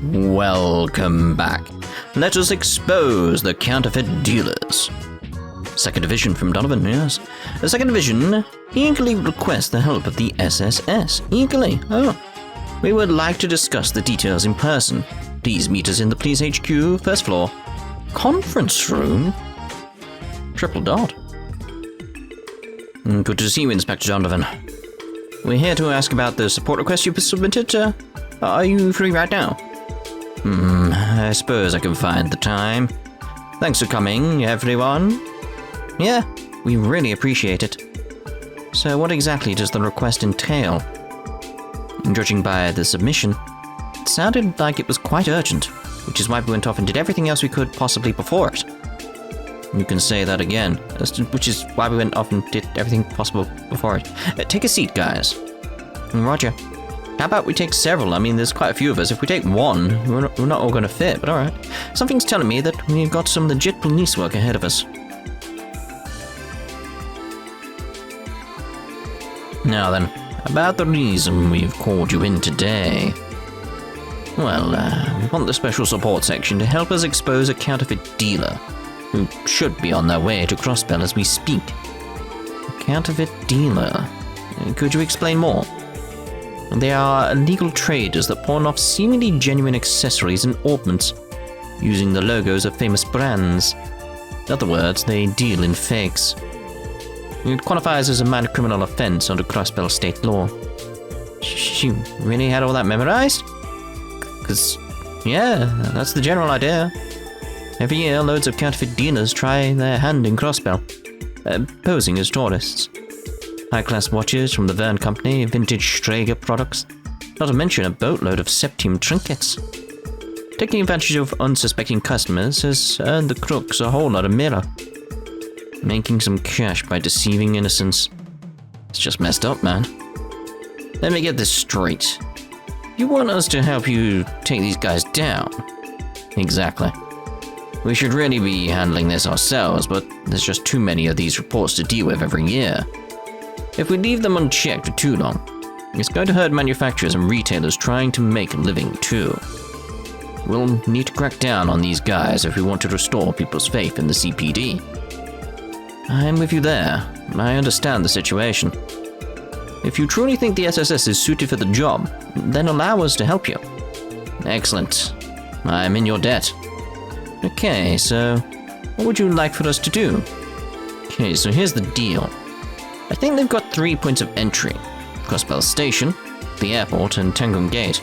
Welcome back. Let us expose the counterfeit dealers. Second Division from Donovan, yes. The Second Division eagerly requests the help of the SSS. Eagerly, oh. We would like to discuss the details in person. Please meet us in the Police HQ, first floor. Conference room? Triple dot. Good to see you, Inspector Donovan. We're here to ask about the support request you submitted. Are you free right now? I suppose I can find the time. Thanks for coming, everyone. Yeah, we really appreciate it. So what exactly does the request entail? Judging by the submission, it sounded like it was quite urgent, which is why we went off and did everything else we could possibly before it. You can say that again, which is why we went off and did everything possible before it. Take a seat, guys. Roger. How about we take several? I mean, there's quite a few of us. If we take one, we're not all going to fit, but alright. Something's telling me that we've got some legit police work ahead of us. Now then, about the reason we've called you in today. Well, we want the Special Support Section to help us expose a counterfeit dealer, who should be on their way to Crossbell as we speak. A counterfeit dealer? Could you explain more? They are illegal traders that pawn off seemingly genuine accessories and ornaments, using the logos of famous brands. In other words, they deal in fakes. It qualifies as a minor criminal offense under Crossbell state law. You really had all that memorized? Because, yeah, that's the general idea. Every year, loads of counterfeit dealers try their hand in Crossbell, posing as tourists. High-class watches from the Verne Company, vintage Strager products, not to mention a boatload of Septium trinkets. Taking advantage of unsuspecting customers has earned the crooks a whole lot of mirror. Making some cash by deceiving innocents. It's just messed up, man. Let me get this straight. You want us to help you take these guys down? Exactly. We should really be handling this ourselves, but there's just too many of these reports to deal with every year. If we leave them unchecked for too long, it's going to hurt manufacturers and retailers trying to make a living too. We'll need to crack down on these guys if we want to restore people's faith in the CPD. I'm with you there. I understand the situation. If you truly think the SSS is suited for the job, then allow us to help you. Excellent. I'm in your debt. Okay, so what would you like for us to do? Okay, so here's the deal. I think they've got 3 points of entry. Crossbell Station, the airport, and Tangram Gate.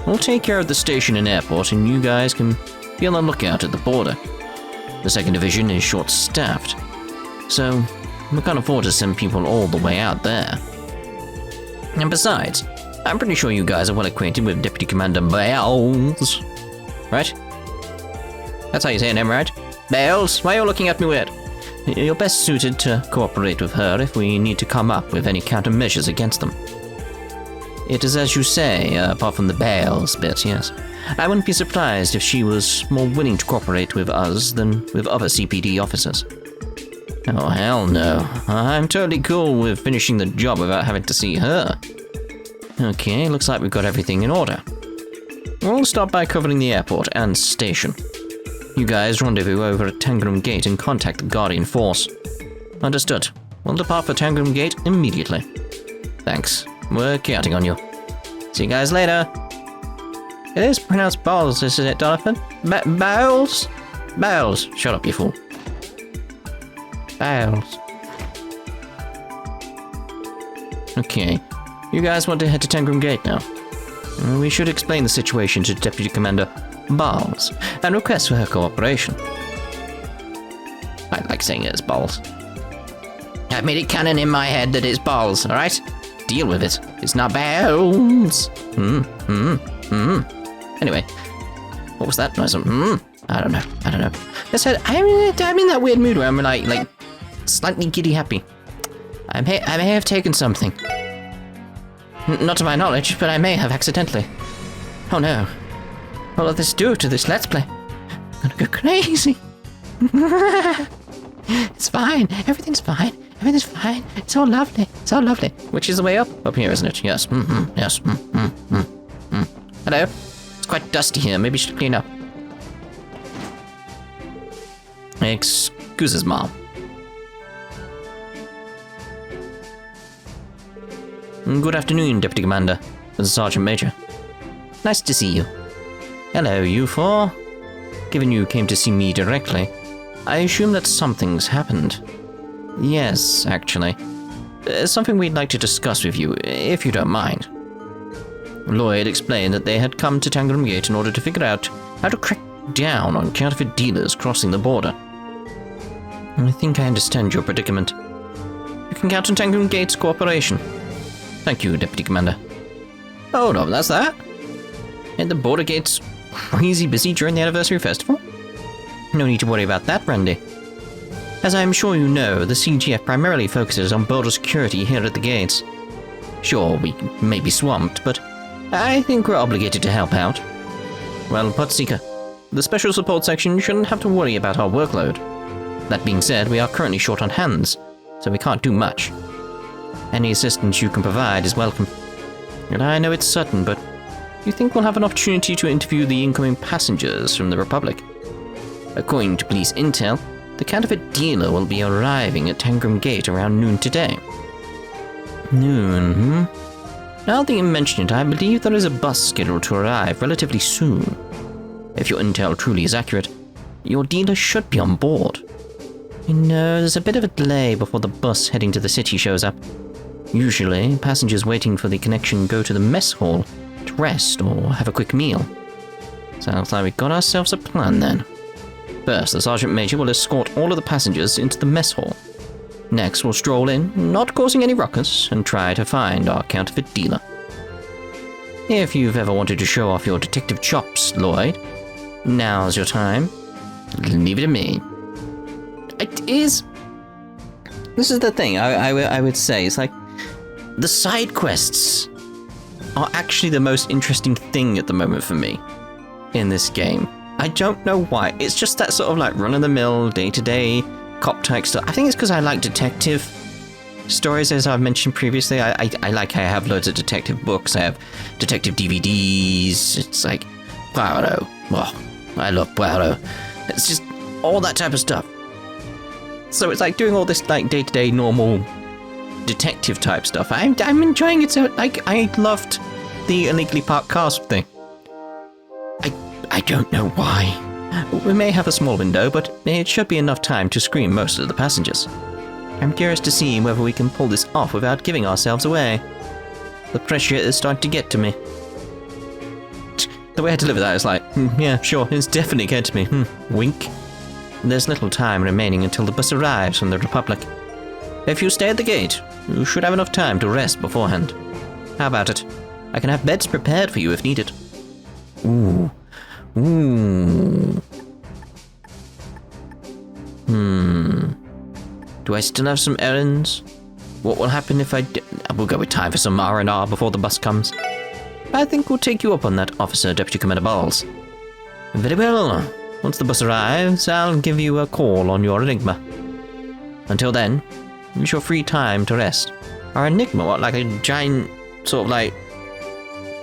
We'll take care of the station and airport, and you guys can be on the lookout at the border. The Second Division is short-staffed, so we can't afford to send people all the way out there. And besides, I'm pretty sure you guys are well acquainted with Deputy Commander Bales. Right? That's how you say her name, right? Bales, why are you looking at me weird? You're best suited to cooperate with her if we need to come up with any countermeasures against them. It is as you say, apart from the Bales bit, yes. I wouldn't be surprised if she was more willing to cooperate with us than with other CPD officers. Oh, hell no. I'm totally cool with finishing the job without having to see her. Okay, looks like we've got everything in order. We'll start by covering the airport and station. You guys rendezvous over at Tangram Gate and contact the Guardian Force. Understood. We'll depart for Tangram Gate immediately. Thanks. We're counting on you. See you guys later. It is pronounced Bowles, isn't it, Donovan? Bowles? Bowles. Shut up, you fool. Bowles. Okay. You guys want to head to Tangram Gate now? We should explain the situation to Deputy Commander Bowles and request for her cooperation. I like saying it as Bowles. I've made it canon in my head that it's Bowles, alright? Deal with it. It's not Bowles. Anyway, what was that noise? I don't know. I said, I'm in that weird mood where I'm like slightly giddy happy. I may have taken something. Not to my knowledge, but I may have accidentally. Oh no. What will this do to this Let's Play? I'm gonna go crazy. It's fine. Everything's fine. Everything's fine. It's all lovely. It's all lovely. Which is the way up? Up here, isn't it? Yes. Hello. It's quite dusty here. Maybe you should clean up. Excuses, Mom. Good afternoon, Deputy Commander. Sergeant Major. Nice to see you. Hello, you four. Given you came to see me directly, I assume that something's happened. Yes, actually. Something we'd like to discuss with you, if you don't mind. Lloyd explained that they had come to Tangram Gate in order to figure out how to crack down on counterfeit dealers crossing the border. I think I understand your predicament. You can count on Tangram Gate's cooperation. Thank you, Deputy Commander. Oh no, that's that? And the border gate's crazy busy during the anniversary festival? No need to worry about that, Randy. As I am sure you know, the CGF primarily focuses on border security here at the gates. Sure, we may be swamped, but I think we're obligated to help out. Well, Potseeker, the Special Support Section shouldn't have to worry about our workload. That being said, we are currently short on hands, so we can't do much. Any assistance you can provide is welcome. And I know it's sudden, but you think we'll have an opportunity to interview the incoming passengers from the Republic? According to police intel, the counterfeit dealer will be arriving at Tangram Gate around noon today. Noon, Now that you mention it, I believe there is a bus scheduled to arrive relatively soon. If your intel truly is accurate, your dealer should be on board. You know, there's a bit of a delay before the bus heading to the city shows up. Usually, passengers waiting for the connection go to the mess hall to rest or have a quick meal. Sounds like we've got ourselves a plan then. First, the Sergeant Major will escort all of the passengers into the mess hall. Next, we'll stroll in, not causing any ruckus, and try to find our counterfeit dealer. If you've ever wanted to show off your detective chops, Lloyd, now's your time. Leave it to me. This is the thing I would say. It's like, the side quests are actually the most interesting thing at the moment for me in this game. I don't know why. It's just that sort of like run-of-the-mill, day-to-day cop type stuff. I think it's because I like detective stories, as I've mentioned previously. I have loads of detective books. I have detective DVDs. It's like Poirot. Oh, I love Poirot. It's just all that type of stuff. So it's like doing all this like day-to-day normal detective type stuff. I'm enjoying it. So like I loved the illegally parked cars thing. I don't know why. We may have a small window, but it should be enough time to screen most of the passengers. I'm curious to see whether we can pull this off without giving ourselves away. The pressure is starting to get to me. The way I deliver that is like, yeah, sure, it's definitely getting to me. Wink. There's little time remaining until the bus arrives from the Republic. If you stay at the gate, you should have enough time to rest beforehand. How about it? I can have beds prepared for you if needed. Ooh. Do I still have some errands? What will happen if I we'll go with time for some R&R before the bus comes. I think we'll take you up on that, Officer Deputy Commander Balls. Very well. Once the bus arrives, I'll give you a call on your Enigma. Until then, use your free time to rest. Our Enigma, what, like a giant, sort of like,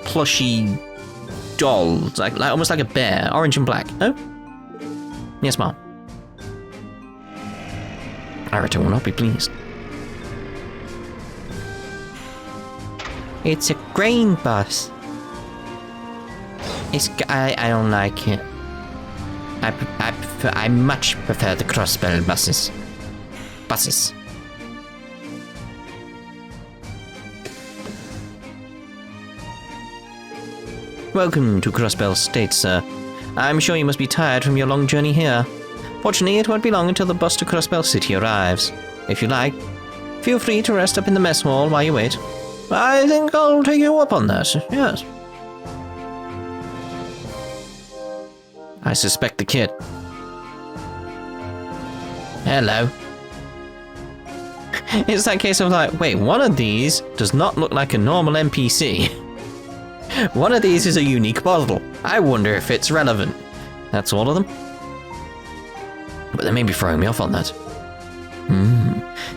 plushy doll, like almost like a bear, orange and black. Oh? Yes, Mom. Arata will not be pleased. It's a grain bus. I don't like it. I much prefer the Crossbell buses. Welcome to Crossbell State, sir. I'm sure you must be tired from your long journey here. Fortunately, it won't be long until the bus to Crossbell City arrives. If you like, feel free to rest up in the mess hall while you wait. I think I'll take you up on that, yes. I suspect the kid. Hello. It's that case of like, wait, one of these does not look like a normal NPC. One of these is a unique model. I wonder if it's relevant. That's all of them? But they may be throwing me off on that.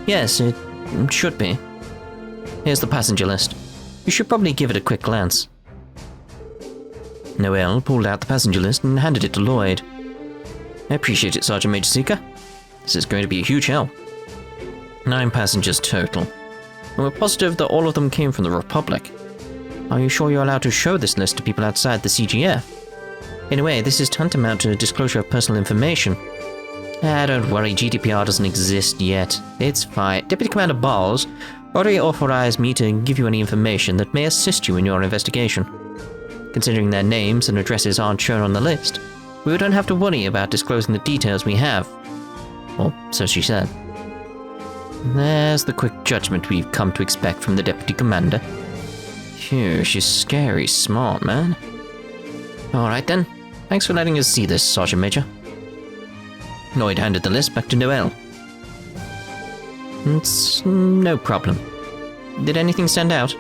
Yes, it should be. Here's the passenger list. You should probably give it a quick glance. Noel pulled out the passenger list and handed it to Lloyd. I appreciate it, Sergeant Major Seeker. This is going to be a huge help. 9 passengers total. And we're positive that all of them came from the Republic. Are you sure you're allowed to show this list to people outside the CGF? In a way, this is tantamount to a disclosure of personal information. Don't worry, GDPR doesn't exist yet. It's fine. Deputy Commander Balls already authorized me to give you any information that may assist you in your investigation. Considering their names and addresses aren't shown on the list, we don't have to worry about disclosing the details we have. Or so she said. There's the quick judgment we've come to expect from the Deputy Commander. Phew, she's scary smart, man. Alright then. Thanks for letting us see this, Sergeant Major. Lloyd handed the list back to Noel. It's no problem. Did anything stand out?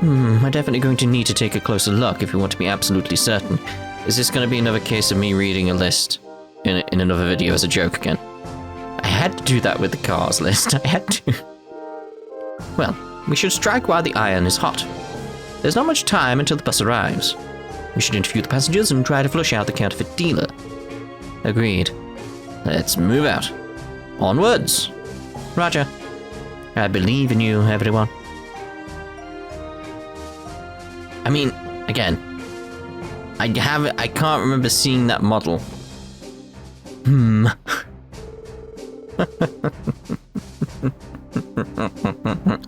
We're definitely going to need to take a closer look if we want to be absolutely certain. Is this going to be another case of me reading a list in another video as a joke again? I had to do that with the cars list. I had to. Well, we should strike while the iron is hot. There's not much time until the bus arrives. We should interview the passengers and try to flush out the counterfeit dealer. Agreed. Let's move out. Onwards. Roger. I believe in you, everyone. I mean, again, I can't remember seeing that model.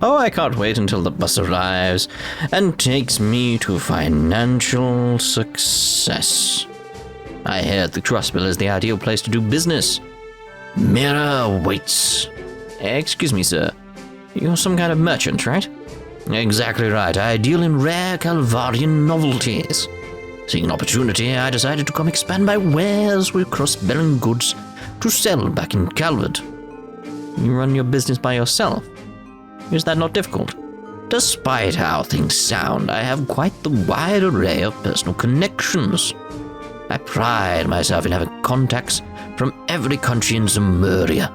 Oh, I can't wait until the bus arrives and takes me to financial success. I hear the Crossbell is the ideal place to do business. Mirror waits. Excuse me, sir. You're some kind of merchant, right? Exactly right. I deal in rare Calvardian novelties. Seeing an opportunity, I decided to come expand my wares with Crossbell goods to sell back in Calvard. You run your business by yourself? Is that not difficult? Despite how things sound, I have quite the wide array of personal connections. I pride myself in having contacts from every country in Zemuria,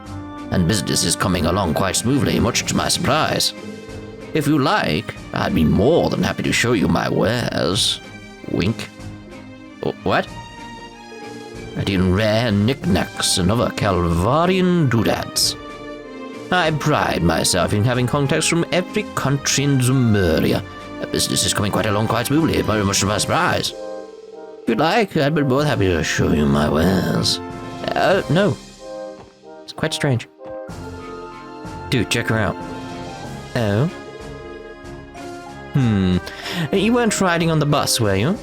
and business is coming along quite smoothly, much to my surprise. If you like, I'd be more than happy to show you my wares. Wink. What? I deal in rare knickknacks and other Calvarian doodads. I pride myself in having contacts from every country in Zemuria. Business is coming quite along quite smoothly, very much to my surprise. If you'd like, I'd be more happy to show you my wares. No. It's quite strange. Dude, check her out. Oh? You weren't riding on the bus, were you?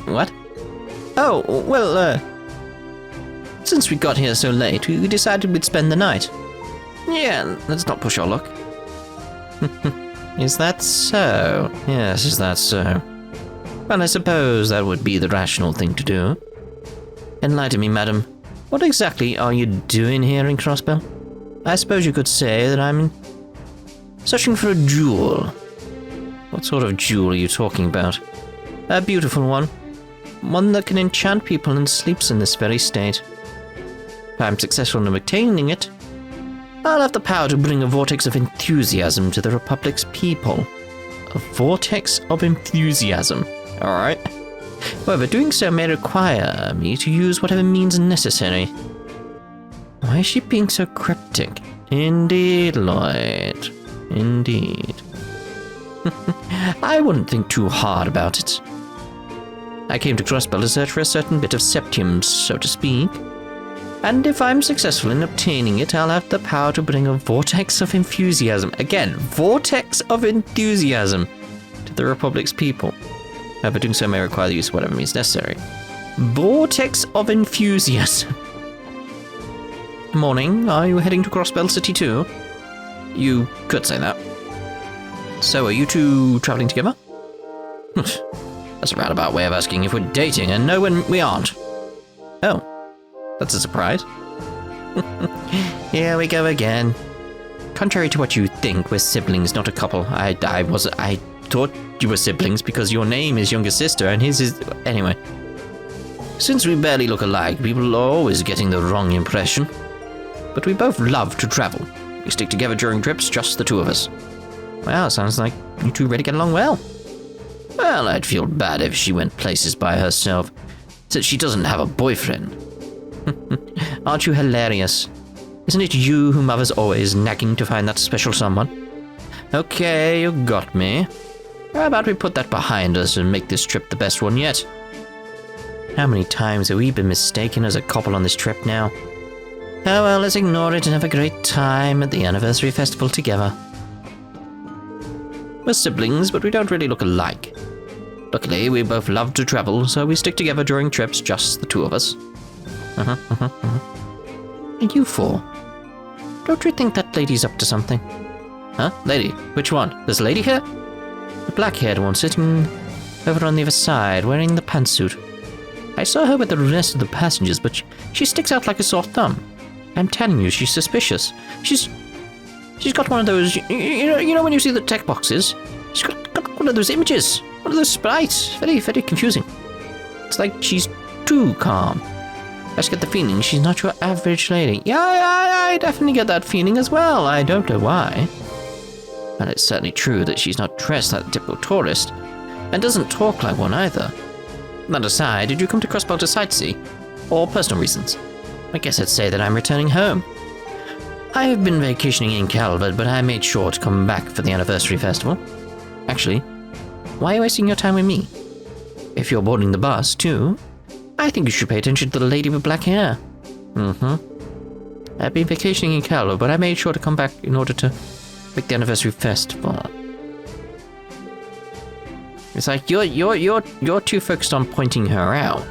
What? Oh, well, since we got here so late, we decided we'd spend the night. Yeah, let's not push our luck. Is that so? Yes, is that so? Well, I suppose that would be the rational thing to do. Enlighten me, madam. What exactly are you doing here in Crossbell? I suppose you could say that I'm searching for a jewel. What sort of jewel are you talking about? A beautiful one. One that can enchant people and sleeps in this very state. If I'm successful in obtaining it, I'll have the power to bring a vortex of enthusiasm to the Republic's people. A vortex of enthusiasm. Alright. However, doing so may require me to use whatever means necessary. Why is she being so cryptic? Indeed, Lloyd. Indeed. I wouldn't think too hard about it. I came to Crossbell to search for a certain bit of septium, so to speak. And if I'm successful in obtaining it, I'll have the power to bring a vortex of enthusiasm. Again, vortex of enthusiasm to the Republic's people. However, doing so may require the use of whatever means necessary. Vortex of enthusiasm. Morning, are you heading to Crossbell City too? You could say that. So, are you two traveling together? That's a roundabout way of asking if we're dating, and no, when we aren't. Oh, that's a surprise. Here we go again. Contrary to what you think, we're siblings, not a couple. I thought you were siblings because your name is younger sister and his is... Anyway. Since we barely look alike, people are always getting the wrong impression. But we both love to travel. We stick together during trips, just the two of us. Wow, sounds like you two really get along well. Well, I'd feel bad if she went places by herself, since she doesn't have a boyfriend. Aren't you hilarious? Isn't it you whom mother's always nagging to find that special someone? Okay, you got me. How about we put that behind us and make this trip the best one yet? How many times have we been mistaken as a couple on this trip now? Oh well, let's ignore it and have a great time at the anniversary festival together. We're siblings, but we don't really look alike. Luckily, we both love to travel, so we stick together during trips, just the two of us. And you four? Don't you think that lady's up to something? Huh? Lady? Which one? This lady here? The black-haired one sitting over on the other side, wearing the pantsuit. I saw her with the rest of the passengers, but she sticks out like a sore thumb. I'm telling you, she's suspicious. She's got one of those, you know when you see the tech boxes? She's got one of those images, one of those sprites. Very, very confusing. It's like she's too calm. I just get the feeling she's not your average lady. Yeah, I definitely get that feeling as well. I don't know why. But it's certainly true that she's not dressed like a typical tourist, and doesn't talk like one either. That aside, did you come to Crossbell to sightsee? Or personal reasons? I guess I'd say that I'm returning home. I have been vacationing in Calvard, but I made sure to come back for the anniversary festival. Actually, why are you wasting your time with me? If you're boarding the bus, too, I think you should pay attention to the lady with black hair. I've been vacationing in Calvard, but I made sure to come back in order to make the anniversary festival. It's like you're too focused on pointing her out.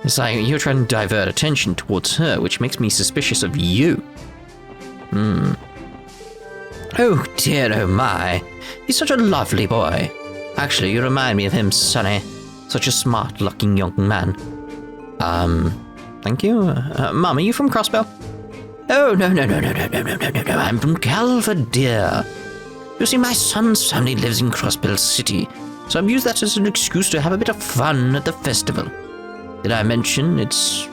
It's like you're trying to divert attention towards her, which makes me suspicious of you. Oh dear, oh my. He's such a lovely boy. Actually, you remind me of him, Sonny. Such a smart-looking young man. Thank you. Mum, are you from Crossbell? Oh, no. I'm from Calvard, dear. You see, my son's family lives in Crossbell City, so I've used that as an excuse to have a bit of fun at the festival. Did I mention it's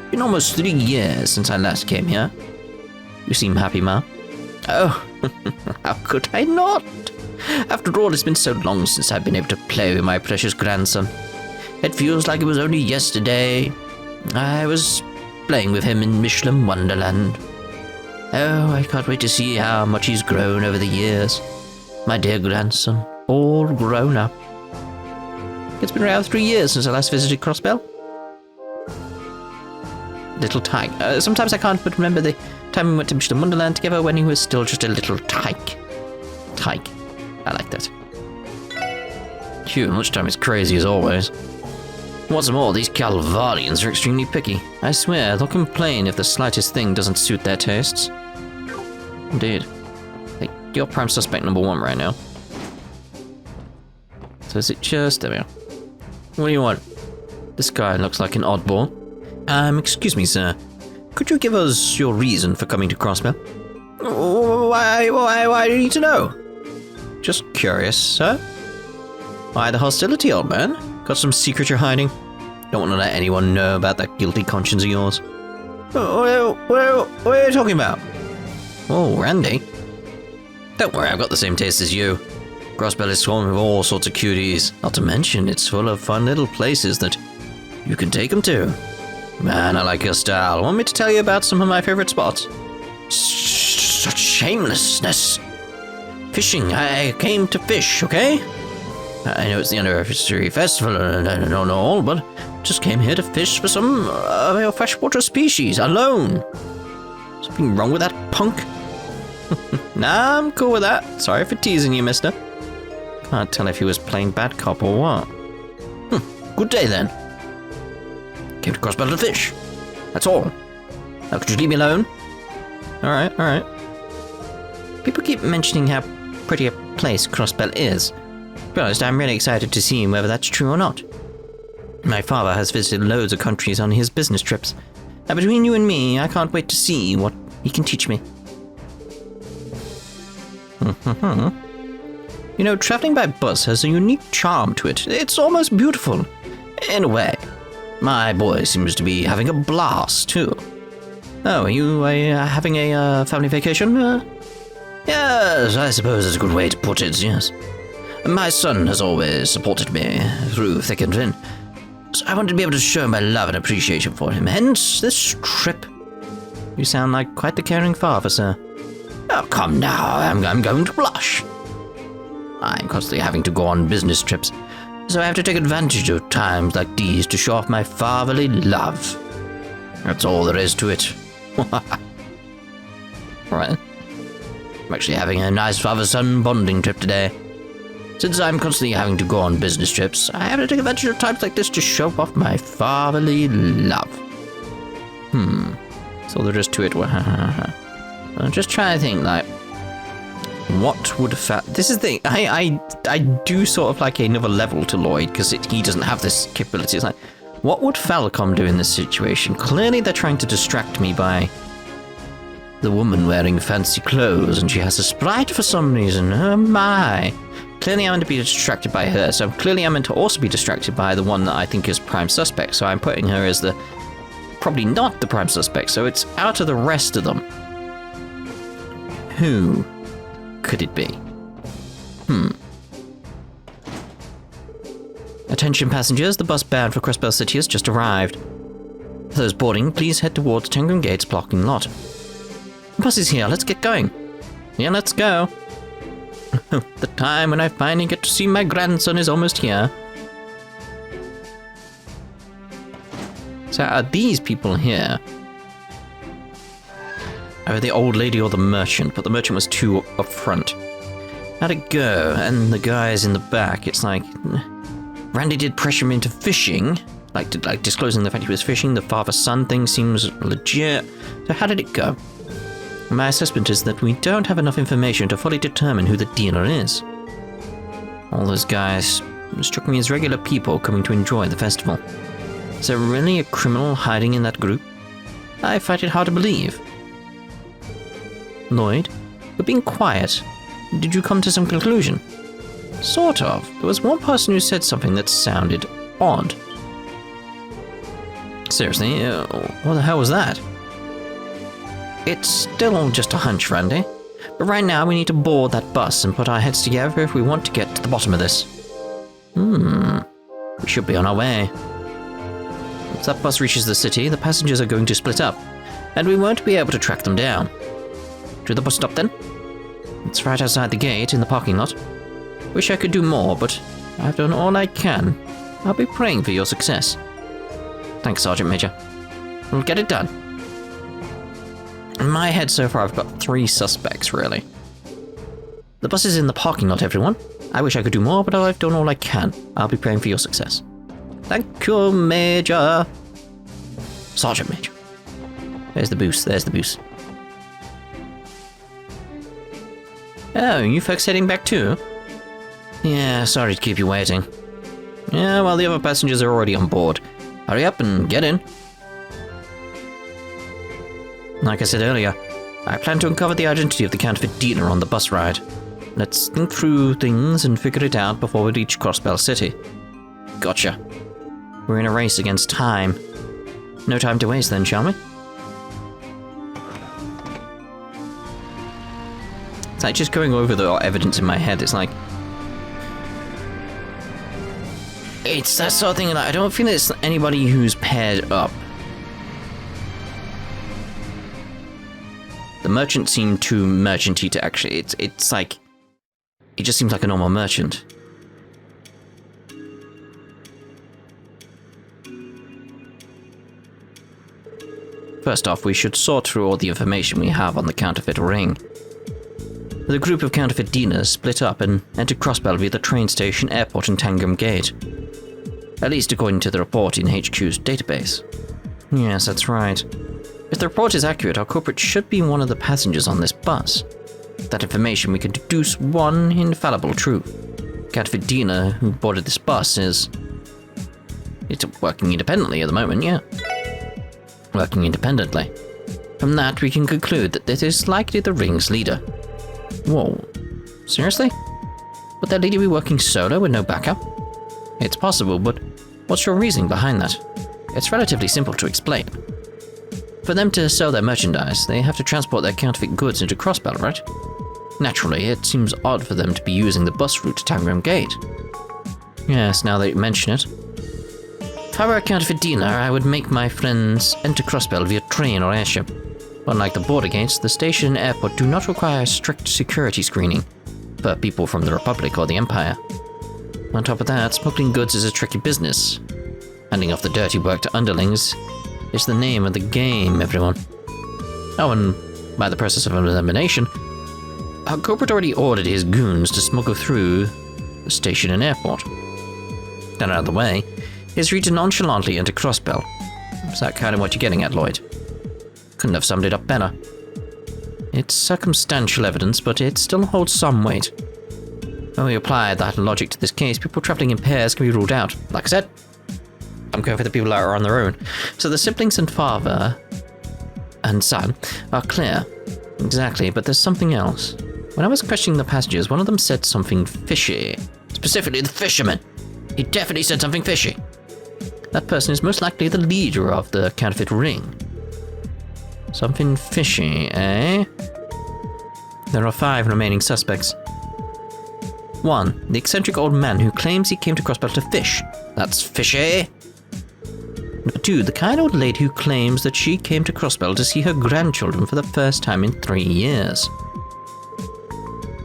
been almost 3 years since I last came here? You seem happy, Ma. Oh, how could I not? After all, it's been so long since I've been able to play with my precious grandson. It feels like it was only yesterday I was playing with him in Michelin Wonderland. Oh, I can't wait to see how much he's grown over the years. My dear grandson, all grown up. It's been around 3 years since I last visited Crossbell. Little tyke. Sometimes I can't but remember the time we went to Michelin Wonderland together when he was still just a little tyke. Tyke. I like that. Phew, lunchtime is crazy as always. What's more, these Calvardians are extremely picky. I swear, they'll complain if the slightest thing doesn't suit their tastes. Indeed. Hey, you're prime suspect number 1 right now. So is it just... There we are. What do you want? This guy looks like an oddball. Excuse me, sir. Could you give us your reason for coming to Crossbell? Why do you need to know? Just curious, sir. Why the hostility, old man? Got some secret you're hiding? Don't want to let anyone know about that guilty conscience of yours. What are you talking about? Oh, Randy. Don't worry, I've got the same taste as you. Crossbell is swarming with all sorts of cuties. Not to mention, it's full of fun little places that you can take them to. Man, I like your style. Want me to tell you about some of my favorite spots? Such shamelessness. Fishing. I came to fish, okay? I know it's the anniversary festival and all, but just came here to fish for some of your freshwater species, alone. Something wrong with that punk? Nah, I'm cool with that. Sorry for teasing you, mister. Can't tell if he was playing bad cop or what. Good day, then. Came to Crossbell to fish. That's all. Now, could you leave me alone? Alright. People keep mentioning how pretty a place Crossbell is. To be honest, I'm really excited to see whether that's true or not. My father has visited loads of countries on his business trips. And between you and me, I can't wait to see what he can teach me. You know, traveling by bus has a unique charm to it. It's almost beautiful. In a way. My boy seems to be having a blast, too. Oh, are you having a family vacation? Yes, I suppose that's a good way to put it, yes. My son has always supported me through thick and thin, so I wanted to be able to show my love and appreciation for him, hence this trip. You sound like quite the caring father, sir. Oh, come now, I'm going to blush. I'm constantly having to go on business trips, so I have to take advantage of times like these to show off my fatherly love. That's all there is to it. Alright. I'm actually having a nice father-son bonding trip today. Since I'm constantly having to go on business trips, I have to take advantage of times like this to show off my fatherly love. So there is to it. I'm just trying to think, like, what would this is the I do sort of like another level to Lloyd, because he doesn't have this capability. It's like, what would Falcom do in this situation? Clearly they're trying to distract me by the woman wearing fancy clothes, and she has a sprite for some reason. Oh my. Clearly I'm meant to be distracted by her, so clearly I'm meant to also be distracted by the one that I think is prime suspect, so I'm putting her as the probably not the prime suspect, so it's out of the rest of them. Who could it be? Attention passengers, the bus bound for Crossbell City has just arrived. For those boarding, please head towards Tangram Gate's parking lot. The bus is here, let's get going. Yeah, let's go. The time when I finally get to see my grandson is almost here. So are these people here? Either the old lady or the merchant, but the merchant was too up front. How'd it go? And the guys in the back, it's like... Randy did pressure me into fishing, like disclosing the fact he was fishing. The father-son thing seems legit. So how did it go? My assessment is that we don't have enough information to fully determine who the dealer is. All those guys struck me as regular people coming to enjoy the festival. Is there really a criminal hiding in that group? I find it hard to believe. Lloyd, you're being quiet. Did you come to some conclusion? Sort of. There was one person who said something that sounded odd. Seriously, what the hell was that? It's still just a hunch, Randy. But right now we need to board that bus and put our heads together if we want to get to the bottom of this. We should be on our way. Once that bus reaches the city, the passengers are going to split up, and we won't be able to track them down. To the bus stop then? It's right outside the gate in the parking lot. Wish I could do more, but I've done all I can. I'll be praying for your success. Thanks, Sergeant Major. We'll get it done. In my head so far, I've got 3 suspects, really. The bus is in the parking lot, everyone. I wish I could do more, but I've done all I can. I'll be praying for your success. Thank you, Major. Sergeant Major. There's the boost, there's the boost. Oh, you folks heading back too? Yeah, sorry to keep you waiting. Yeah, well, the other passengers are already on board. Hurry up and get in. Like I said earlier, I plan to uncover the identity of the counterfeit dealer on the bus ride. Let's think through things and figure it out before we reach Crossbell City. Gotcha. We're in a race against time. No time to waste then, shall we? It's like just going over the evidence in my head, it's like... It's that sort of thing, like, I don't feel it's anybody who's paired up. The merchant seemed too merchanty to actually... It's like... It just seems like a normal merchant. First off, we should sort through all the information we have on the counterfeit ring. The group of counterfeit dealers split up and entered Crossbell via the train station, airport, and Tangram Gate. At least according to the report in HQ's database. Yes, that's right. If the report is accurate, our culprit should be one of the passengers on this bus. With that information, we can deduce one infallible truth. Counterfeit dealer who boarded this bus is... It's working independently at the moment, yeah. Working independently. From that, we can conclude that this is likely the ring's leader. Whoa. Seriously? Would that leader be working solo with no backup? It's possible, but what's your reasoning behind that? It's relatively simple to explain. For them to sell their merchandise, they have to transport their counterfeit goods into Crossbell, right? Naturally, it seems odd for them to be using the bus route to Tangram Gate. Yes, now that you mention it. If I were a counterfeit dealer, I would make my friends enter Crossbell via train or airship. Unlike the border gates, the station and airport do not require strict security screening for people from the Republic or the Empire. On top of that, smuggling goods is a tricky business. Handing off the dirty work to underlings is the name of the game, everyone. Oh, and by the process of elimination, our corporate already ordered his goons to smuggle through the station and airport. That out of the way, he's free to nonchalantly enter Crossbell. Is that kind of what you're getting at, Lloyd? Couldn't have summed it up better. It's circumstantial evidence, but it still holds some weight. When we apply that logic to this case, people traveling in pairs can be ruled out. Like I said, I'm going for the people that are on their own. So the siblings and father and son are clear. Exactly, but there's something else. When I was questioning the passengers, one of them said something fishy. Specifically the fisherman. He definitely said something fishy. That person is most likely the leader of the counterfeit ring. Something fishy, eh? There are 5 remaining suspects. 1. The eccentric old man who claims he came to Crossbell to fish. That's fishy. Number 2. The kind old lady who claims that she came to Crossbell to see her grandchildren for the first time in 3 years.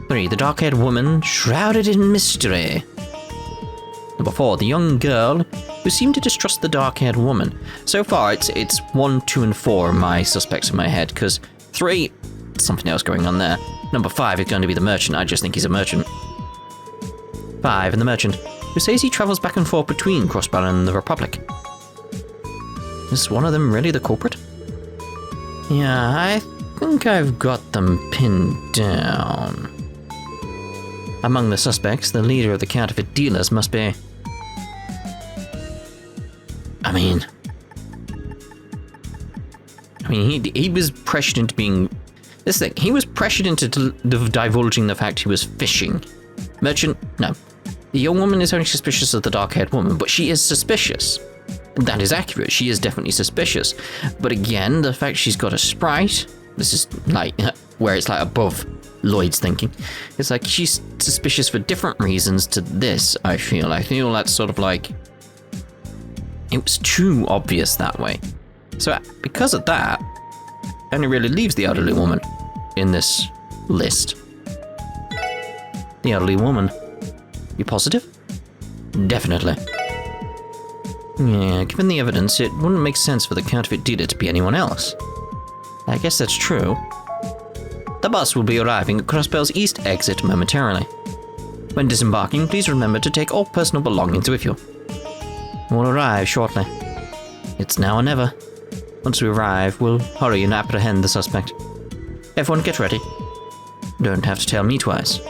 3. The dark-haired woman shrouded in mystery. Number 4. The young girl who seemed to distrust the dark-haired woman. So far, it's 1, 2, and 4 my suspects in my head, because 3, something else going on there. Number 5 is going to be the merchant. I just think he's a merchant. 5. And the merchant, who says he travels back and forth between Crossbell and the Republic. Is one of them really the culprit? Yeah, I think I've got them pinned down. Among the suspects, the leader of the counterfeit dealers must be... I mean, he was pressured into being... This thing, he was pressured into divulging the fact he was fishing. Merchant, no. The young woman is only suspicious of the dark-haired woman, but she is suspicious. That is accurate, she is definitely suspicious. But again, the fact she's got a sprite, this is like, where it's like above Lloyd's thinking. It's like she's suspicious for different reasons to this, I feel. I feel that's sort of like... It was too obvious that way. So because of that, only really leaves the elderly woman in this list. The elderly woman. You positive? Definitely. Yeah, given the evidence, it wouldn't make sense for the counterfeit dealer to be anyone else. I guess that's true. The bus will be arriving at Crossbell's east exit momentarily. When disembarking, please remember to take all personal belongings with you. We'll arrive shortly. It's now or never. Once we arrive, we'll hurry and apprehend the suspect. Everyone get ready. Don't have to tell me twice.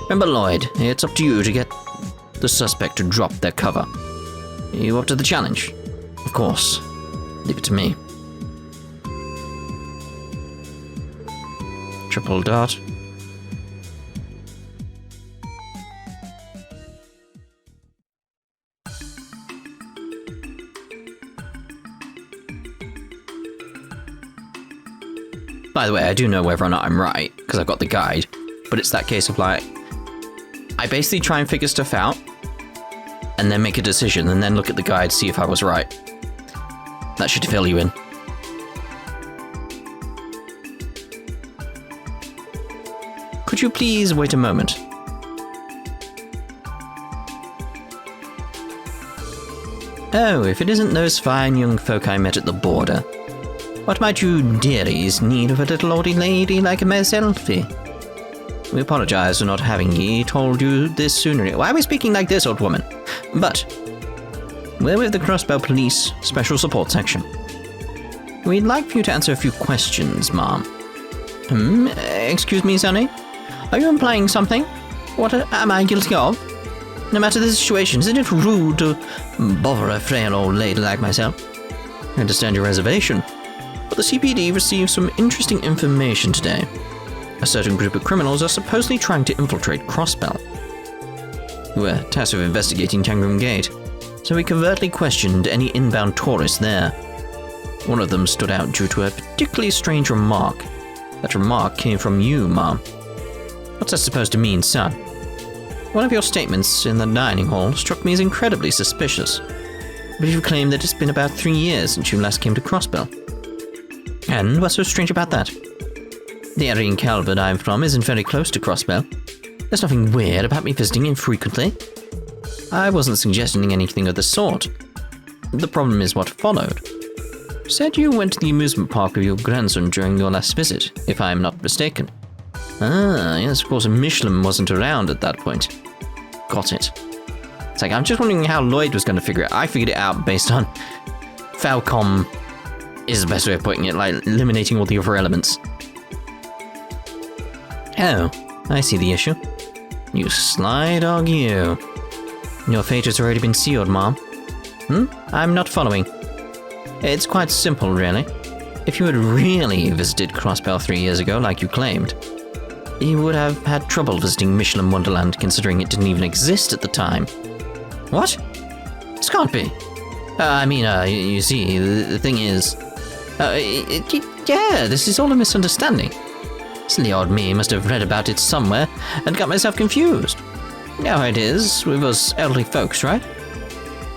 Remember, Lloyd, it's up to you to get the suspect to drop their cover. You up to the challenge? Of course. Leave it to me. Triple dot. By the way, I do know whether or not I'm right, because I've got the guide, but it's that case of like, I basically try and figure stuff out, and then make a decision, and then look at the guide, see if I was right. That should fill you in. Could you please wait a moment? Oh, if it isn't those fine young folk I met at the border. What might you dearies need of a little oldie lady like myself? We apologize for not having told you this sooner. Why are we speaking like this, old woman? But we're with the Crossbell Police Special Support Section. We'd like for you to answer a few questions, ma'am. Excuse me, Sonny? Are you implying something? What am I guilty of? No matter the situation, isn't it rude to bother a frail old lady like myself? I understand your reservation, but the CPD received some interesting information today. A certain group of criminals are supposedly trying to infiltrate Crossbell. We were tasked with investigating Tangram Gate, so we covertly questioned any inbound tourists there. One of them stood out due to a particularly strange remark. That remark came from you, ma'am. What's that supposed to mean, son? One of your statements in the dining hall struck me as incredibly suspicious. But you claim that it's been about 3 years since you last came to Crossbell. And what's so strange about that? The area in Calvard I'm from isn't very close to Crossbell. There's nothing weird about me visiting infrequently. I wasn't suggesting anything of the sort. The problem is what followed. You said you went to the amusement park with your grandson during your last visit, if I'm not mistaken. Ah, yes, of course, Michelin wasn't around at that point. Got it. It's like, I'm just wondering how Lloyd was going to figure it. I figured it out based on Falcom is the best way of putting it, like eliminating all the other elements. Oh, I see the issue. You sly dog, you. Your fate has already been sealed, Mom. I'm not following. It's quite simple, really. If you had really visited Crossbell 3 years ago, like you claimed, you would have had trouble visiting Michelin Wonderland, considering it didn't even exist at the time. What? This can't be. You see, the thing is... yeah, this is all a misunderstanding. Silly old me must have read about it somewhere and got myself confused. Now it is, with us elderly folks, right?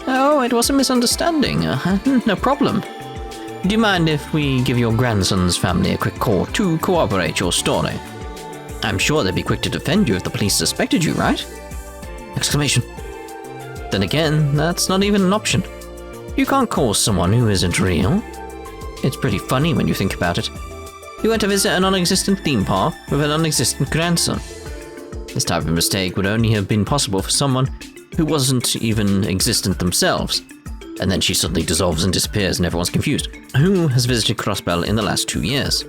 Oh, it was a misunderstanding. No problem. Do you mind if we give your grandson's family a quick call to corroborate your story? I'm sure they'd be quick to defend you if the police suspected you, right? Exclamation. Then again, that's not even an option. You can't call someone who isn't real. It's pretty funny when you think about it. You went to visit a non-existent theme park with a non-existent grandson. This type of mistake would only have been possible for someone who wasn't even existent themselves. And then she suddenly dissolves and disappears and everyone's confused. Who has visited Crossbell in the last 2 years?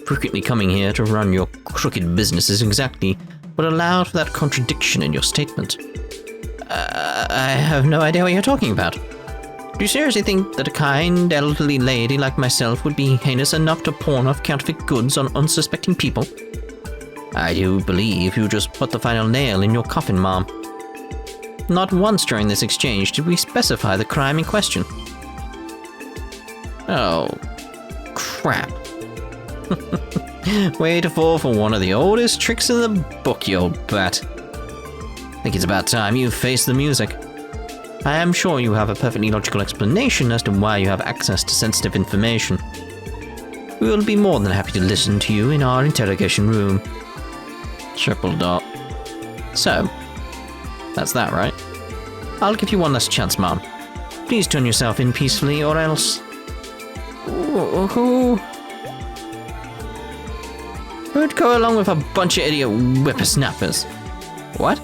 Frequently coming here to run your crooked business is exactly what allowed for that contradiction in your statement. I have no idea what you're talking about. Do you seriously think that a kind, elderly lady like myself would be heinous enough to pawn off counterfeit goods on unsuspecting people? I do believe you just put the final nail in your coffin, Mom. Not once during this exchange did we specify the crime in question. Oh, crap. Way to fall for one of the oldest tricks in the book, you old bat. I think it's about time you face the music. I am sure you have a perfectly logical explanation as to why you have access to sensitive information. We will be more than happy to listen to you in our interrogation room. Triple dot. So, that's that, right? I'll give you one last chance, Mom. Please turn yourself in peacefully, or else... Who'd go along with a bunch of idiot whippersnappers? What?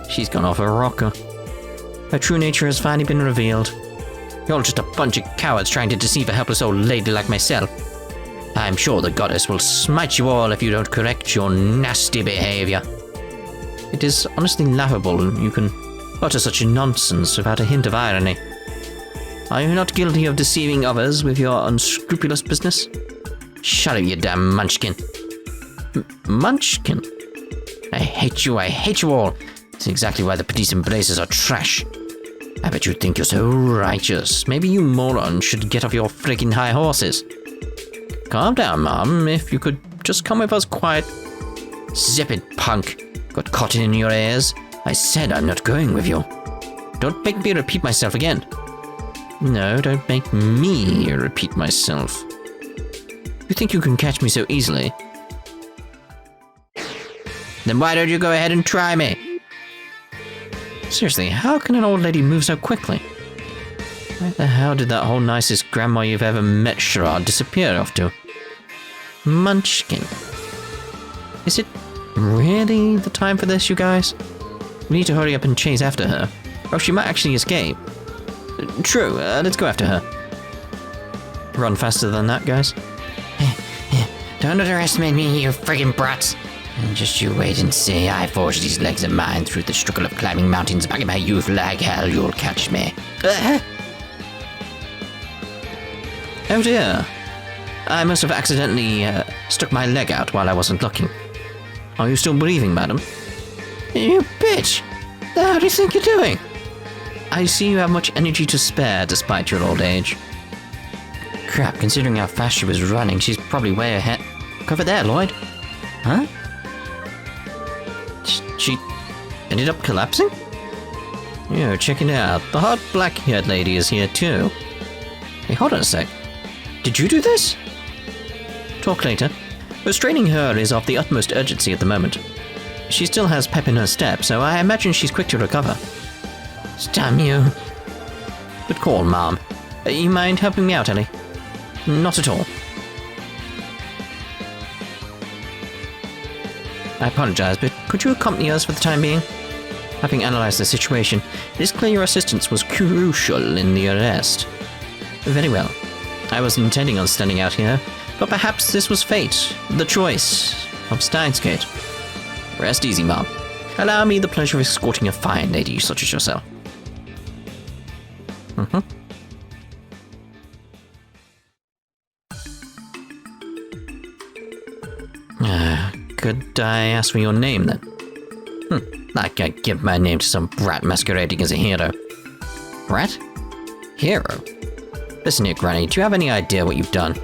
She's gone off her rocker. Her true nature has finally been revealed. You're just a bunch of cowards trying to deceive a helpless old lady like myself. I'm sure the goddess will smite you all if you don't correct your nasty behavior. It is honestly laughable you can utter such nonsense without a hint of irony. Are you not guilty of deceiving others with your unscrupulous business? Shut up, you damn munchkin. Munchkin? I hate you all. That's exactly why the police and blazers are trash. I bet you think you're so righteous. Maybe you morons should get off your friggin' high horses. Calm down, Mom. If you could just come with us quiet. Zip it, punk. Got cotton in your ears. I said I'm not going with you. Don't make me repeat myself again. No, don't make me repeat myself. You think you can catch me so easily? Then why don't you go ahead and try me? Seriously, how can an old lady move so quickly? Where the hell did that whole nicest grandma you've ever met charade disappear off to? Munchkin. Is it really the time for this, you guys? We need to hurry up and chase after her, or she might actually escape. True, let's go after her. Run faster than that, guys. Don't underestimate me, you friggin' brats. Just you wait and see. I forged these legs of mine through the struggle of climbing mountains back in my youth. Like hell, you'll catch me. Oh dear. I must have accidentally stuck my leg out while I wasn't looking. Are you still breathing, madam? You bitch! The hell do you think you're doing? I see you have much energy to spare despite your old age. Crap, considering how fast she was running, she's probably way ahead. Cover there, Lloyd. Huh? She ended up collapsing? Yo, check it out. The hot black-haired lady is here too. Hey, hold on a sec. Did you do this? Talk later. Restraining her is of the utmost urgency at the moment. She still has pep in her step, so I imagine she's quick to recover. Damn you. Good call, Mom. You mind helping me out, Ellie? Not at all. I apologize, but could you accompany us for the time being? Having analyzed the situation, it is clear your assistance was crucial in the arrest. Very well. I was intending on standing out here, but perhaps this was fate, the choice of Steinsgate. Rest easy, Mom. Allow me the pleasure of escorting a fine lady such as yourself. Could I ask for your name, then? I can't give my name to some brat masquerading as a hero. Brat? Hero? Listen here, Granny, do you have any idea what you've done?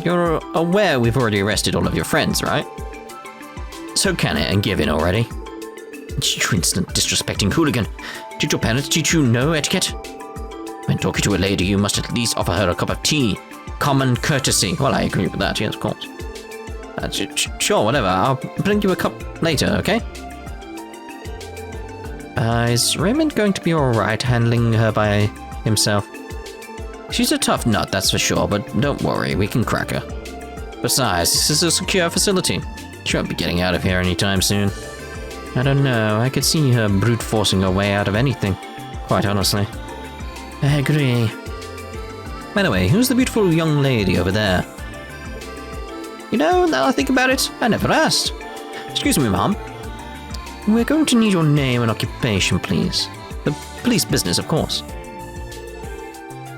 You're aware we've already arrested all of your friends, right? So can it and give in already. You instant disrespecting hooligan. Did your parents teach you no etiquette? When talking to a lady, you must at least offer her a cup of tea. Common courtesy. Well, I agree with that, yes, of course. Sure, whatever. I'll bring you a cup later, okay? Is Raymond going to be alright handling her by himself? She's a tough nut, that's for sure, but don't worry, we can crack her. Besides, this is a secure facility. She won't be getting out of here anytime soon. I don't know, I could see her brute forcing her way out of anything, quite honestly. I agree. By the way, who's the beautiful young lady over there? You know, now I think about it, I never asked. Excuse me, Mom. We're going to need your name and occupation, please. The police business, of course.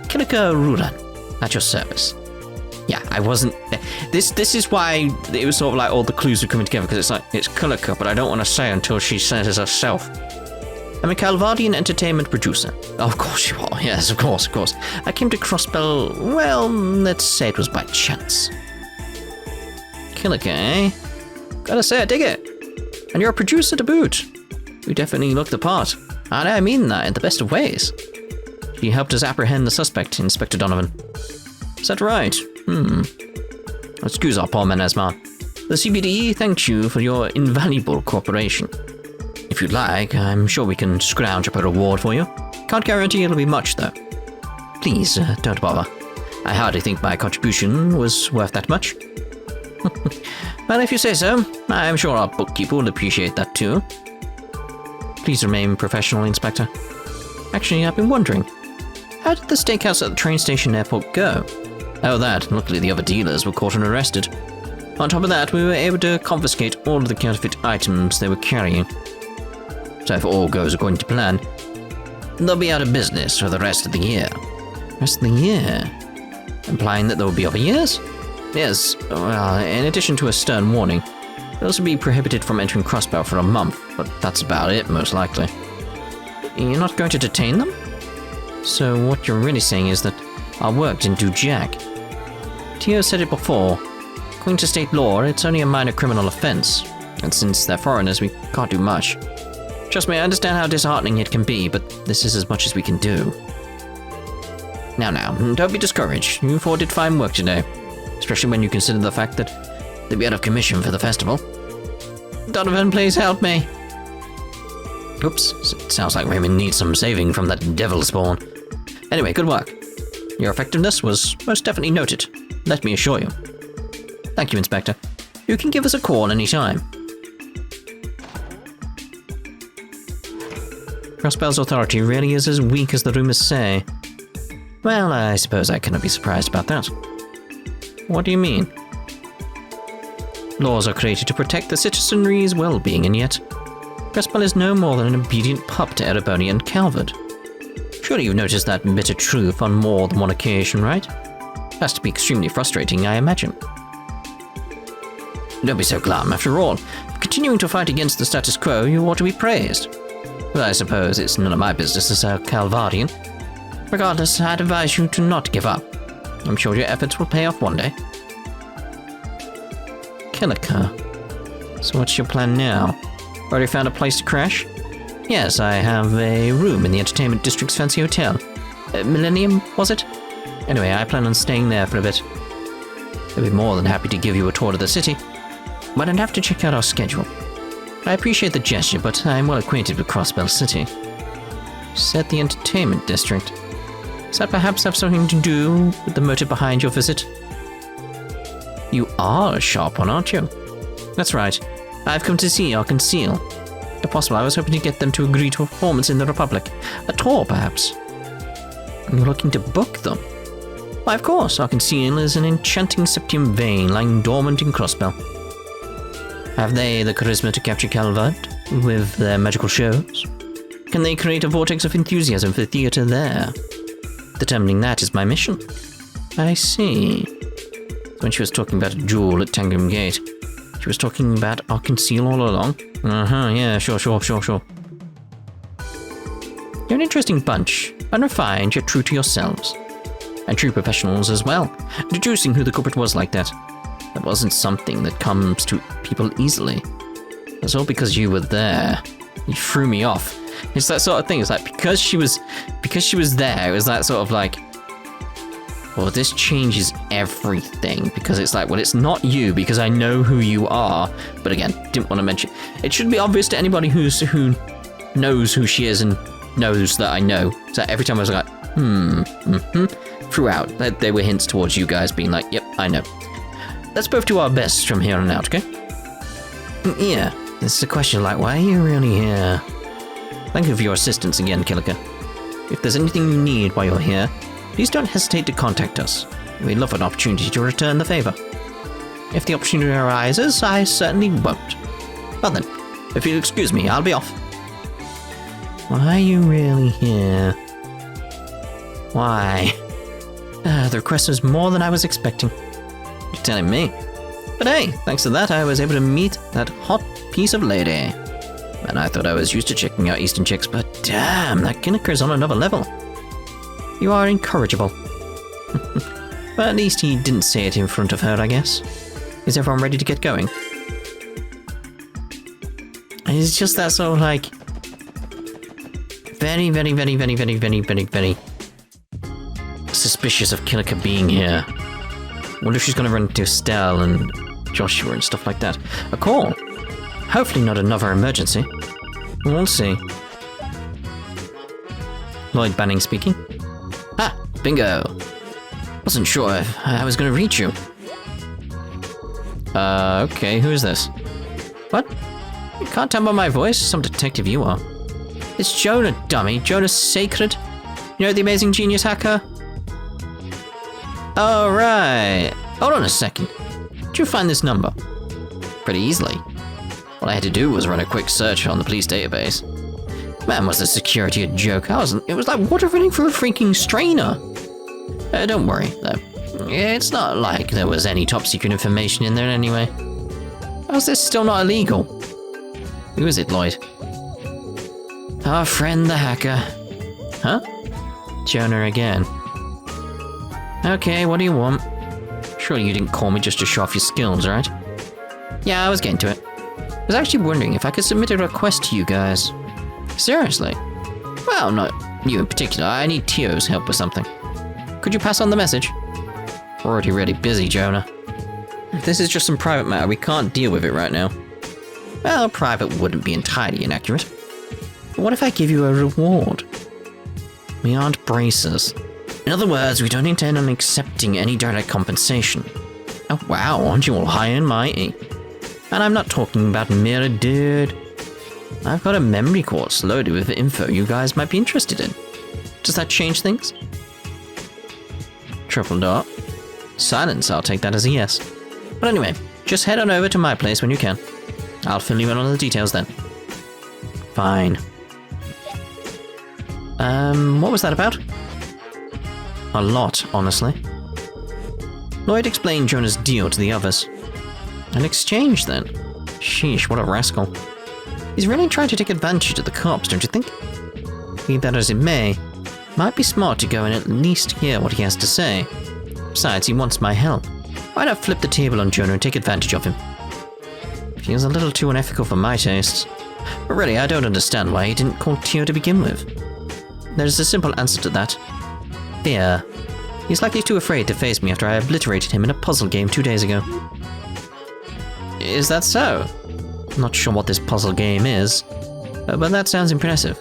Kilika Ruran, at your service. Yeah, I wasn't... This is why it was sort of like all the clues were coming together, because it's like, it's Kilika, but I don't want to say until she says it herself. I'm a Calvardian entertainment producer. Oh, of course you are. Yes, of course, of course. I came to Crossbell, well, let's say it was by chance. Kilika, eh? Gotta say, I dig it. And you're a producer to boot. You definitely look the part. And I mean that in the best of ways. She helped us apprehend the suspect, Inspector Donovan. Is that right? Excuse our poor Menezma. The CBDE thanks you for your invaluable cooperation. If you'd like, I'm sure we can scrounge up a reward for you. Can't guarantee it'll be much, though. Please, don't bother. I hardly think my contribution was worth that much. Well, if you say so, I'm sure our bookkeeper will appreciate that too. Please remain professional, Inspector. Actually, I've been wondering, how did the steakhouse at the train station airport go? Oh, that. Luckily the other dealers were caught and arrested. On top of that, we were able to confiscate all of the counterfeit items they were carrying. So if all goes according to plan, they'll be out of business for the rest of the year. Rest of the year? Implying that there will be other years? Yes, well, in addition to a stern warning, they'll also be prohibited from entering Crossbell for a month, but that's about it, most likely. You're not going to detain them? So what you're really saying is that our work didn't do jack. Tio said it before. According to state law, it's only a minor criminal offense, and since they're foreigners, we can't do much. Trust me, I understand how disheartening it can be, but this is as much as we can do. Now, don't be discouraged. You four did fine work today. Especially when you consider the fact that they'll be out of commission for the festival. Donovan, please help me. Oops, it sounds like Raymond needs some saving from that devil spawn. Anyway, good work. Your effectiveness was most definitely noted, let me assure you. Thank you, Inspector. You can give us a call anytime. Crossbell's authority really is as weak as the rumors say. Well, I suppose I cannot be surprised about that. What do you mean? Laws are created to protect the citizenry's well-being, and yet Crossbell is no more than an obedient pup to Erebonian and Calvard. Surely you've noticed that bitter truth on more than one occasion, right? Has to be extremely frustrating, I imagine. Don't be so glum. After all, for continuing to fight against the status quo, you ought to be praised. But I suppose it's none of my business as a Calvardian. Regardless, I'd advise you to not give up. I'm sure your efforts will pay off one day. Kilika. So what's your plan now? Already found a place to crash? Yes, I have a room in the entertainment district's fancy hotel. Millennium, was it? Anyway, I plan on staying there for a bit. I'd be more than happy to give you a tour of the city, but I'd have to check out our schedule. I appreciate the gesture, but I'm well acquainted with Crossbell City. You said the entertainment district. Does that perhaps have something to do with the motive behind your visit? You are a sharp one, aren't you? That's right. I've come to see or conceal. If possible, I was hoping to get them to agree to a performance in the Republic. A tour, perhaps. You're looking to book them? Why, of course. Arc-en-Ciel is an enchanting septium vein lying dormant in Crossbell. Have they the charisma to capture Calvard with their magical shows? Can they create a vortex of enthusiasm for theatre there? Determining that is my mission. I see. When she was talking about a duel at Tangram Gate, she was talking about Arc-en-Ciel all along? Yeah, sure. You're an interesting bunch, unrefined yet true to yourselves. And true professionals as well, deducing who the culprit was like that. That wasn't something that comes to people easily. It's all because you were there. You threw me off. It's that sort of thing. It's like, because she was there, it was that sort of like, well, this changes everything. Because it's like, well, it's not you, because I know who you are. But again, didn't want to mention. It should be obvious to anybody who knows who she is and knows that I know. So every time I was like, throughout, there were hints towards you guys being like, yep, I know. Let's both do our best from here on out, okay? Yeah, this is a question like, why are you really here? Thank you for your assistance again, Kilika. If there's anything you need while you're here, please don't hesitate to contact us. We'd love an opportunity to return the favor. If the opportunity arises, I certainly won't. Well then, if you'll excuse me, I'll be off. Why are you really here? Why? The request was more than I was expecting. You're telling me. But hey, thanks to that, I was able to meet that hot piece of lady. And I thought I was used to checking out Eastern chicks, but damn, that Kinniker's on another level. You are incorrigible. But at least he didn't say it in front of her, I guess. Is everyone ready to get going? It's just that sort of like... very suspicious of Kilika being here. Wonder if she's gonna run into Estelle and Joshua and stuff like that. A call? Hopefully not another emergency. We'll see. Lloyd Bannings speaking. Ah, bingo. Wasn't sure if I was gonna reach you. Okay, who is this? What? You can't tell by my voice, some detective you are. It's Jonah, dummy. Jonah Sacred. You know the amazing genius hacker? Oh, right. Hold on a second. Did you find this number? Pretty easily. All I had to do was run a quick search on the police database. Man, was the security a joke. It was like water running through a freaking strainer. Don't worry, though. It's not like there was any top secret information in there anyway. How's this still not illegal? Who is it, Lloyd? Our friend the hacker. Huh? Jonah again. Okay, what do you want? Surely you didn't call me just to show off your skills, right? Yeah, I was getting to it. I was actually wondering if I could submit a request to you guys. Seriously? Well, not you in particular. I need Tio's help with something. Could you pass on the message? We're already really busy, Jonah. If this is just some private matter, we can't deal with it right now. Well, private wouldn't be entirely inaccurate. But what if I give you a reward? We aren't bracers. In other words, we don't intend on accepting any direct compensation. Oh wow, aren't you all high and mighty? And I'm not talking about mere dude. I've got a memory quartz loaded with info you guys might be interested in. Does that change things? Triple dot. Silence, I'll take that as a yes. But anyway, just head on over to my place when you can. I'll fill you in on the details then. Fine. What was that about? A lot, honestly. Lloyd explained Jonah's deal to the others. An exchange, then? Sheesh, what a rascal. He's really trying to take advantage of the cops, don't you think? Be that as it may, might be smart to go and at least hear what he has to say. Besides, he wants my help. Why not flip the table on Jonah and take advantage of him? Feels a little too unethical for my tastes. But really, I don't understand why he didn't call Tio to begin with. There's a simple answer to that. Fear. He's likely too afraid to face me after I obliterated him in a puzzle game 2 days ago. Is that so? I'm not sure what this puzzle game is, but that sounds impressive.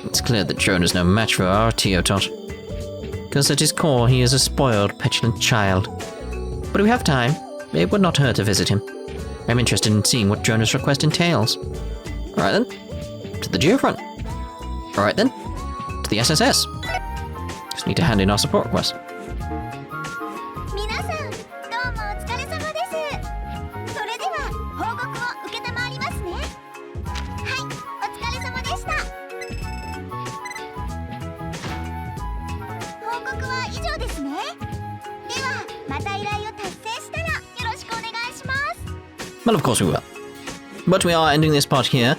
It's clear that Drone is no match for our Teotot. Because at his core, he is a spoiled, petulant child. But we have time. It would not hurt to visit him. I'm interested in seeing what Drone's request entails. Alright then, to the Geofront. Alright then, to the SSS. Just need to hand in our support request. 皆さん、どうもお疲れ様です。それでは報告を承りますね。はい、お疲れ様でした。報告は以上ですね。では、また依頼を達成したらよろしくお願いします。 Well, of course we will. But we are ending this part here.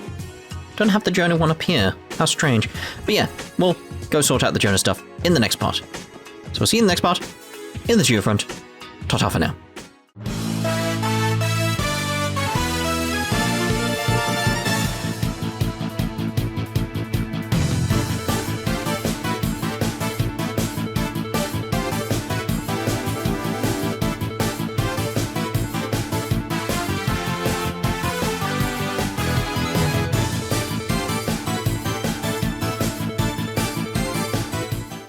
Don't have the Jonah one up here. How strange. But yeah, we'll go sort out the Jonah stuff in the next part. So we'll see you in the next part, in the Geofront. Ta-ta for now.